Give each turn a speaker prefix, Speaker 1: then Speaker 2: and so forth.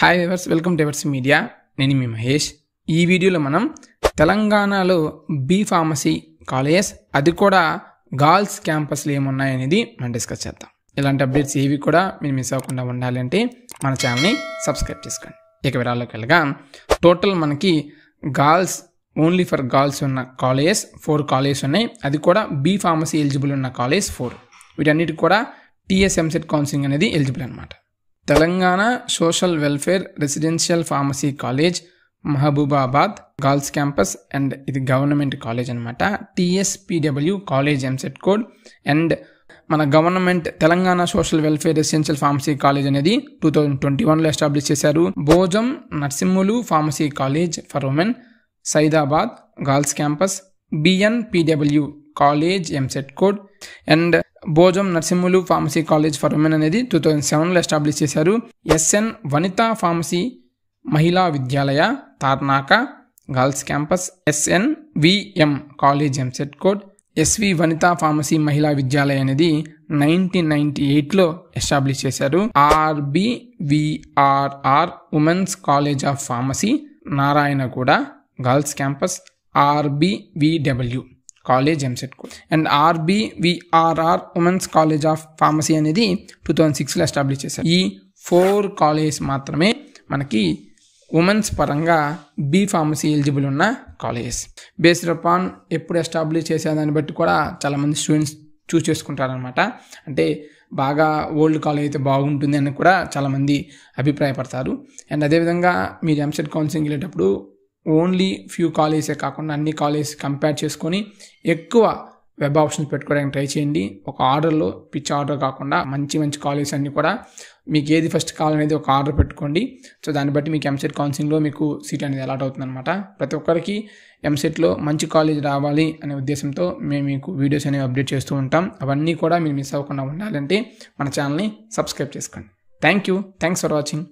Speaker 1: Hi viewers, welcome to Evers Media. నేను మీ మహేష్. ఈ వీడియోలో మనం తెలంగాణలో బి ఫార్మసీ కాలేజెస్, అది కూడా గర్ల్స్ క్యాంపస్లు ఏమున్నాయనేది మనం డిస్కస్ చేద్దాం. ఇలాంటి అప్డేట్స్ ఏవి కూడా మీరు మిస్ అవ్వకుండా ఉండాలంటే మన ఛానల్ని సబ్స్క్రైబ్ చేసుకోండి. ఇక వివరాల్లోకి వెళ్ళగా, టోటల్ మనకి గర్ల్స్ ఓన్లీ ఫర్ గర్ల్స్ ఉన్న కాలేజెస్ 4 కాలేజెస్ ఉన్నాయి. అది కూడా బి ఫార్మసీ ఎలిజిబుల్ ఉన్న కాలేజ్ 4. వీటన్నిటికి కూడా TSMCET కౌన్సిలింగ్ అనేది ఎలిజిబుల్ అనమాట. Telangana social welfare residential pharmacy college Mahabubabad girls campus, and ఇది గవర్నమెంట్ కాలేజ్ అనమాట. TSPW college EAMCET code. And మన government Telangana social welfare residential pharmacy college అనేది 2021లో ఎస్టాబ్లిష్ చేశారు. Bhojam Narsimhulu pharmacy college for women Saidabad girls campus, BNPW college EAMCET code. And Bhojam Narsimhulu pharmacy college for women అనేది 2007లో establish చేశారు. SN Vanitha pharmacy Mahila Vidyalaya Tarnaka girls campus, SNVM college EAMCET code. SV Vanitha pharmacy Mahila Vidyalaya అనేది 1998లో establish చేశారు. RBVRR women's college of pharmacy Narayanguda girls campus, RBVW college EAMCET code. And RBVRR women's college of pharmacy అనేది 2006లో establish చేశారు. ఈ 4 కాలేజెస్ మాత్రమే మనకి ఉమెన్స్ పరంగా బి ఫార్మసీ ఎలిజిబుల్ ఉన్న కాలేజెస్. బేస్డ్ అపాన్ ఎప్పుడు ఎస్టాబ్లిష్ చేసేదాన్ని బట్టి కూడా చాలామంది స్టూడెంట్స్ చూస్ చేసుకుంటారనమాట. అంటే బాగా ఓల్డ్ కాలేజ్ అయితే బాగుంటుంది అని కూడా చాలామంది అభిప్రాయపడతారు. అండ్ అదేవిధంగా మీరు ఎంసెట్ కౌన్సిలింగ్ వెళ్ళేటప్పుడు ఓన్లీ ఫ్యూ కాలేజెసే కాకుండా అన్ని కాలేజెస్ కంపేర్ చేసుకొని ఎక్కువ వెబ్ ఆప్షన్స్ పెట్టుకోవడానికి ట్రై చేయండి. ఒక ఆర్డర్లో పిచ్ ఆర్డర్ కాకుండా మంచి కాలేజెస్ అన్నీ కూడా మీకు ఏది ఫస్ట్ కావాలనేది ఒక ఆర్డర్ పెట్టుకోండి. సో దాన్ని బట్టి మీకు ఎంసెట్ కౌన్సిలింగ్లో మీకు సీట్ అనేది అలాట్ అవుతుంది అనమాట. ప్రతి ఒక్కరికి ఎంసెట్లో మంచి కాలేజ్ రావాలి అనే ఉద్దేశంతో మేము మీకు వీడియోస్ అనేవి అప్డేట్ చేస్తూ ఉంటాం. అవన్నీ కూడా మీరు మిస్ అవ్వకుండా ఉండాలంటే మన ఛానల్ని సబ్స్క్రైబ్ చేసుకోండి. Thanks for watching.